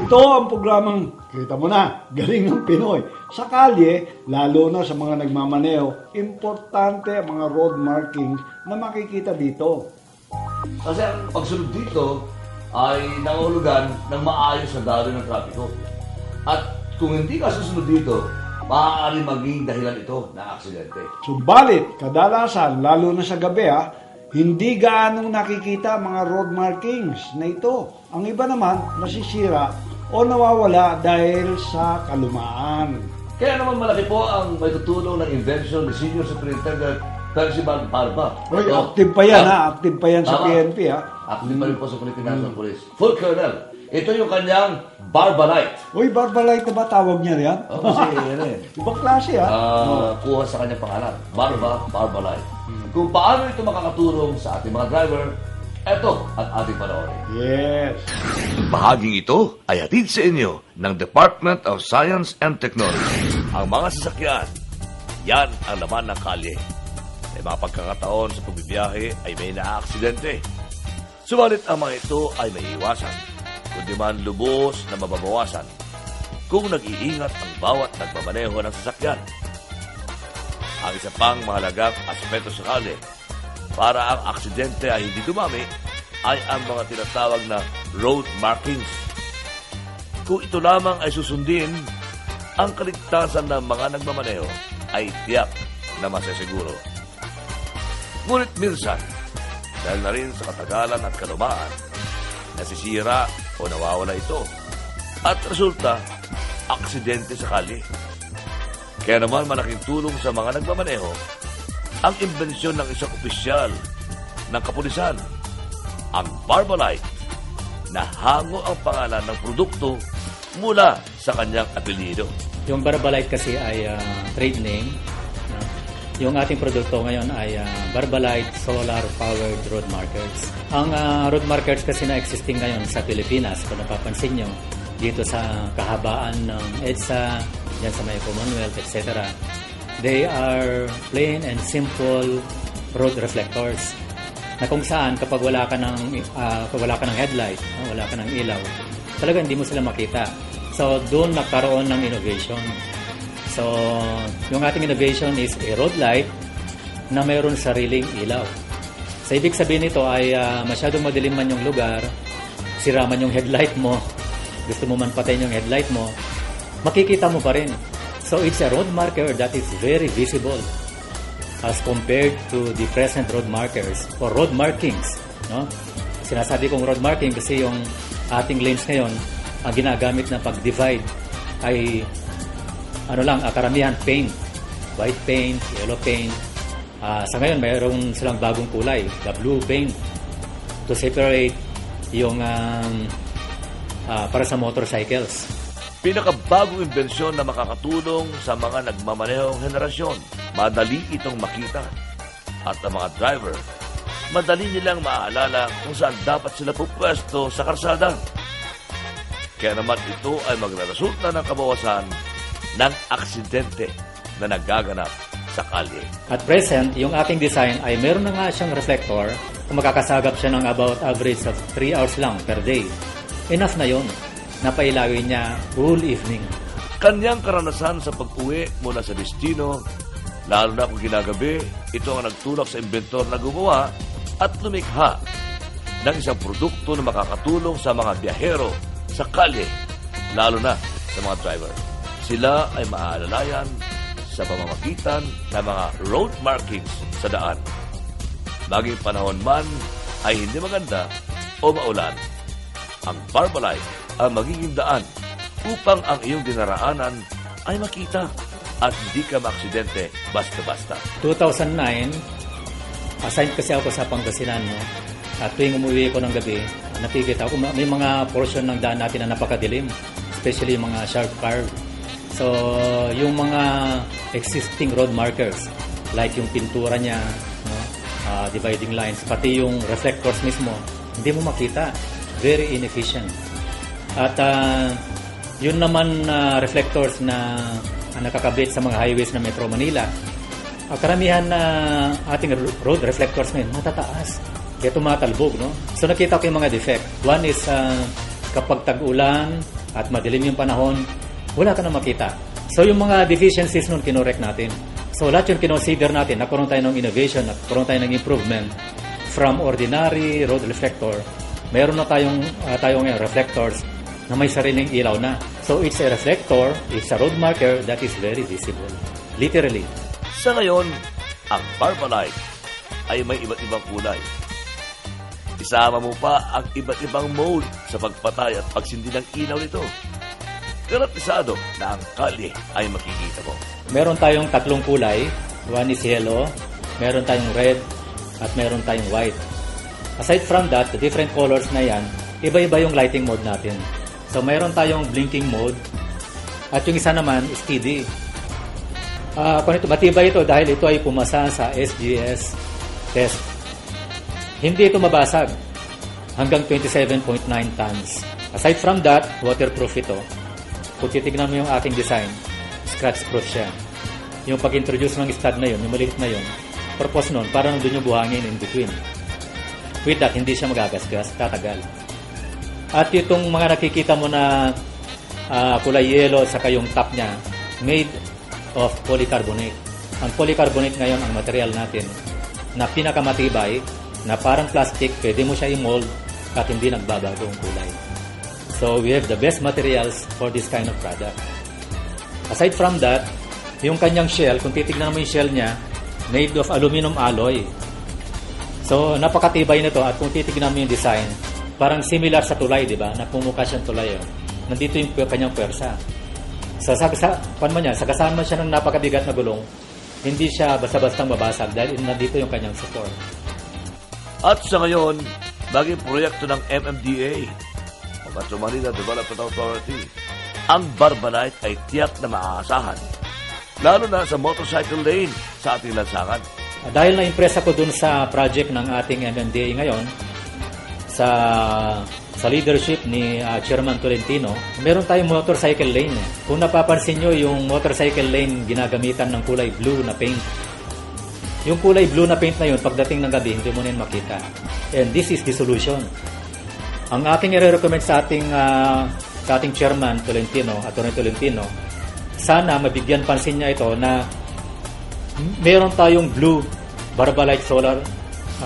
Ito ang programang, kita mo na, Galing ng Pinoy. Sa kalye, lalo na sa mga nagmamaneho, importante ang mga road markings na makikita dito. Kasi ang pagsunod dito ay nangahulugan ng maayos na daloy ng trapiko. At kung hindi ka susunod dito, maaari maging dahilan ito ng aksidente. Subalit, kadalasan, lalo na sa gabi hindi gaanong nakikita ang mga road markings na ito. Ang iba naman, nasisira o nawawala dahil sa kalumaan. Kaya naman malaki po ang may tutulong ng invention ni Senior Superintendent Percival Barba. Uy, active pa yan active pa yan sa PNP Active pa rin po sa Pilipinas ng Police. Full Colonel. Ito yung kanyang Barbalite. Uy, Barbalite ba tawag niya riyan? Kasi yan Ibang klase kuha sa kanyang pangalan. Barbalite. Kung paano ito makakatulong sa ating mga driver, eto at ating panoorin. Yes. Bahaging ito ay hatid sa inyo ng Department of Science and Technology. Ang mga sasakyan, yan ang laman ng kalye. May mga pagkakataon sa pagbibiyahe ay may naaaksidente. Subalit ang mga ito ay may iwasan, kundi man lubos na mababawasan kung nag-iingat ang bawat nagmamaneho ng sasakyan. Ang isa pang mahalagang aspeto sa kalye para ang aksidente ay hindi dumami ay ang mga tinatawag na road markings. Kung ito lamang ay susundin, ang kaligtasan ng mga nagmamaneho ay tiyak na masasiguro. Ngunit minsan, dahil na rin sa katagalan at kalumaan, nasisira o nawawala ito at resulta, aksidente sa kalye. Kaya naman malaking tulong sa mga nagmamaneho ang imbensyon ng isang opisyal ng kapulisan, ang Barbalite, na hango ang pangalan ng produkto mula sa kanyang apelyido. Yung Barbalite kasi ay trade name. Yung ating produkto ngayon ay Barbalite Solar Powered Road Markers. Ang road markers kasi na existing ngayon sa Pilipinas, kung napapansin nyo, dito sa kahabaan ng EDSA, yan sa may Commonwealth, etc. They are plain and simple road reflectors na kung saan kapag wala ka ng headlight, wala ka ng ilaw, talaga hindi mo sila makita. So doon nagkaroon ng innovation. So yung ating innovation is a road light na mayroon sariling ilaw. So ibig sabihin nito ay masyadong madilim man yung lugar, sira man yung headlight mo, gusto mo man patayin yung headlight mo, makikita mo pa rin. So it's a road marker that is very visible as compared to the present road markers or road markings. No? Sinasabi kong road marking kasi yung ating lanes ngayon, ang ginagamit na pag-divide ay karamihan paint. White paint, yellow paint. Sa ngayon, mayroon silang bagong kulay, the blue paint, to separate yung para sa motorcycles. Pinakabagong imbensyon na makakatulong sa mga nagmamanehong henerasyon. Madali itong makita. At ang mga driver, madali nilang maaalala kung saan dapat sila pupwesto sa karsada. Kaya naman ito ay magresulta ng kabawasan ng aksidente na nagaganap sa kalye. At present, yung ating design ay meron na nga siyang reflector kung makakasagap siya ng about average of 3 hours lang per day. Enough na yon. Napailawin niya whole evening. Kanyang karanasan sa pag-uwi mula sa destino, lalo na kung ginagabi, ito ang nagtulak sa inventor na gumawa at lumikha ng isang produkto na makakatulong sa mga biyahero sa kalye, lalo na sa mga driver. Sila ay maaalalayan sa pamamagitan ng mga road markings sa daan. Maging panahon man ay hindi maganda o maulan, ang Barbalite ang magiging daan upang ang iyong dinaraanan ay makita at hindi ka maaksidente basta-basta. 2009, assigned kasi ako sa Pangasinan. No? At tuwing umuwi ko ng gabi, nakikita ako may mga portion ng daan natin na napakadilim, especially yung mga sharp curve. So, yung mga existing road markers, like yung pintura niya, no? Dividing lines, pati yung reflectors mismo, hindi mo makita. Very inefficient. At yun naman reflectors na nakakabit sa mga highways ng Metro Manila, karamihan na ating road reflectors ngayon matataas. Kaya tumatalbog, no? So nakita ko yung mga defect. One is kapag tag-ulan, at madilim yung panahon, wala ka na makita. So yung mga deficiencies nun, kinorek natin. So lahat yung kinonsider natin, nagkaroon tayo ng innovation, nagkaroon tayo ng improvement from ordinary road reflector. Meron na tayong ngayon reflectors na may sariling ilaw na. So it's a reflector, it's a road marker that is very visible. Literally. Sa ngayon, ang Barbalight ay may iba't ibang kulay. Isama mo pa ang iba't ibang mode sa pagpatay at pagsindi ng ilaw nito. Garantisado na ang kalye ay makikita mo. Meron tayong 3 kulay. One is yellow, meron tayong red, at meron tayong white. Aside from that, the different colors na yan, iba-iba yung lighting mode natin. So meron tayong blinking mode, at yung isa naman is steady. Matibay ito dahil ito ay pumasa sa SGS test. Hindi ito mabasag hanggang 27.9 tons. Aside from that, waterproof ito. Kung titignan mo yung ating design, scratch-proof siya. Yung pag-introduce ng stud na yun, yung maliit na yun, purpose nun, para nandun yung buhangin in between. With that, hindi siya magagasgas, tatagal. At itong mga nakikita mo na kulay yellow saka yung top niya, made of polycarbonate. Ang polycarbonate ngayon ang material natin na pinakamatibay, na parang plastic, pwede mo siya i-mold at hindi nagbabago ang kulay. So we have the best materials for this kind of product. Aside from that, yung kanyang shell, kung titignan mo yung shell niya, made of aluminum alloy. So napakatibay nito at kung titignan mo yung design, parang similar sa tulay, di ba? Napumuka siyang tulay. Oh. Nandito yung kanyang pwersa. So sa kasama siya ng napakabigat na gulong, hindi siya basta-bastang mabasag dahil nandito yung kanyang support. At sa ngayon, baging proyekto ng MMDA, Metro Manila Development Authority, ang Barbalight ay tiyak na maaasahan, lalo na sa motorcycle lane sa ating lansangan. Dahil na-impress ako dun sa project ng ating MMDA ngayon, sa leadership ni Chairman Tolentino, meron tayong motorcycle lane. Kung napapansin nyo, yung motorcycle lane ginagamitan ng kulay blue na paint. Yung kulay blue na paint na yun, pagdating ng gabi, hindi mo na yun makita. And this is the solution. Ang aking i-recommend sa ating Chairman Tolentino, Atty. Tolentino, sana mabigyan pansin niya ito na meron tayong blue Barbalight solar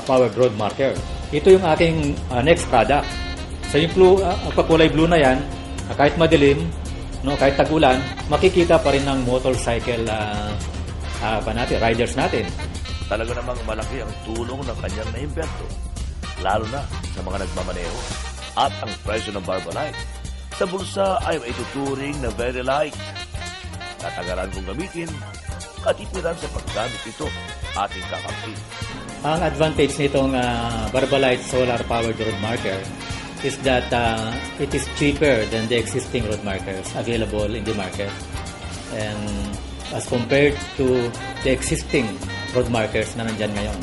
powered road marker. Ito yung aking next product. So yung kulay blue na yan, kahit madilim, kahit tag-ulan, makikita pa rin ng motorcycle riders natin. Talaga namang malaki ang tulong ng kanyang naimbento, lalo na sa mga nagmamaneho. At ang presyo ng Barbalight sa bulsa ay maituturing na very light. Tatagaran kong gamitin, katipiran sa paggamit ito ating kakampi. Ang advantage nitong Barbalight solar powered road marker is that it is cheaper than the existing road markers available in the market. And as compared to the existing road markers na nandyan ngayon.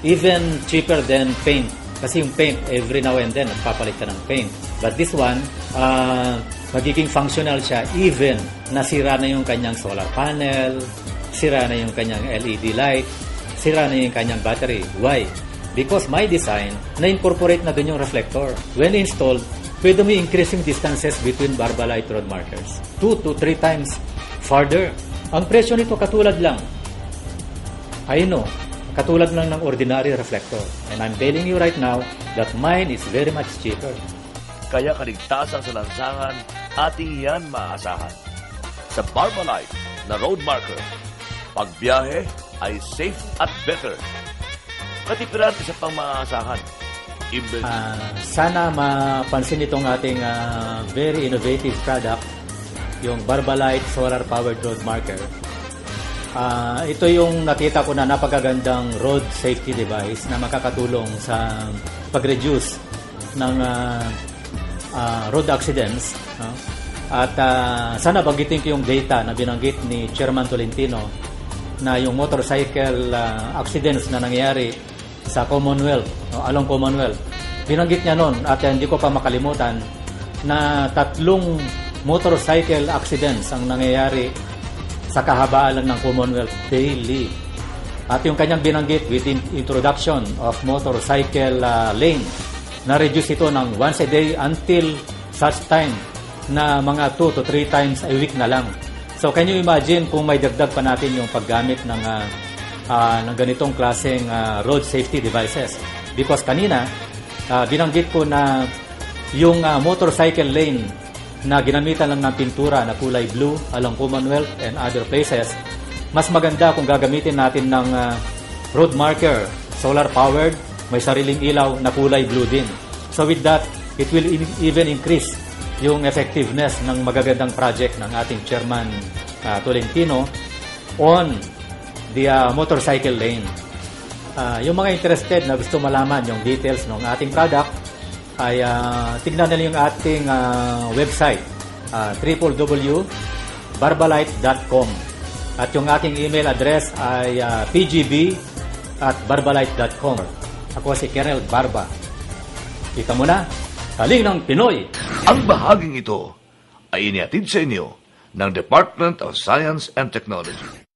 Even cheaper than paint. Kasi yung paint, every now and then, nagpapalit ka ng paint. But this one, magiging functional siya even nasira na yung kanyang solar panel, sira na yung kanyang LED light, sira na yung kanyang battery. Why? Because my design, na-incorporate na dun yung reflector. When installed, pwede mo increase yung distances between Barbalight road markers. 2 to 3 times farther. Ang presyo nito katulad lang. I know, katulad lang ng ordinary reflector. And I'm telling you right now that mine is very much cheaper. Kaya kaligtasan sa lansangan, ating yan maaasahan. Sa Barbalight na road marker, pagbiyahe ay safe at better. Katipiran, isa pang maaasahan. Sana mapansin itong ating very innovative product, yung Barbalight solar powered road marker. Ito yung nakita ko na napakagandang road safety device na makakatulong sa pag-reduce ng road accidents. At sana banggitin ko yung data na binanggit ni Chairman Tolentino na yung motorcycle accidents na nangyayari sa Commonwealth, along Commonwealth. Binanggit niya noon at hindi ko pa makalimutan na 3 motorcycle accidents ang nangyayari sa kahabaan ng Commonwealth daily. At yung kanyang binanggit with introduction of motorcycle lane, na-reduce ito ng once a day until such time na mga 2 to 3 times a week na lang. So can you imagine kung may dagdag pa natin yung paggamit ng ganitong klaseng road safety devices? Because kanina, binanggit ko na yung motorcycle lane na ginamitan lang ng pintura na kulay blue along Commonwealth and other places, mas maganda kung gagamitin natin ng road marker, solar-powered, may sariling ilaw na kulay blue din. So with that, it will even increase yung effectiveness ng magagandang project ng ating Chairman Tolentino on the motorcycle lane. Yung mga interested na gusto malaman yung details ng ating product, ay tignan nila yung ating website, www.barbalite.com. At yung ating email address ay pgb@barbalite.com. Ako si Colonel Barba. Kita mo na, taling ng Pinoy! Ang bahaging ito ay inihatid sa inyo ng Department of Science and Technology.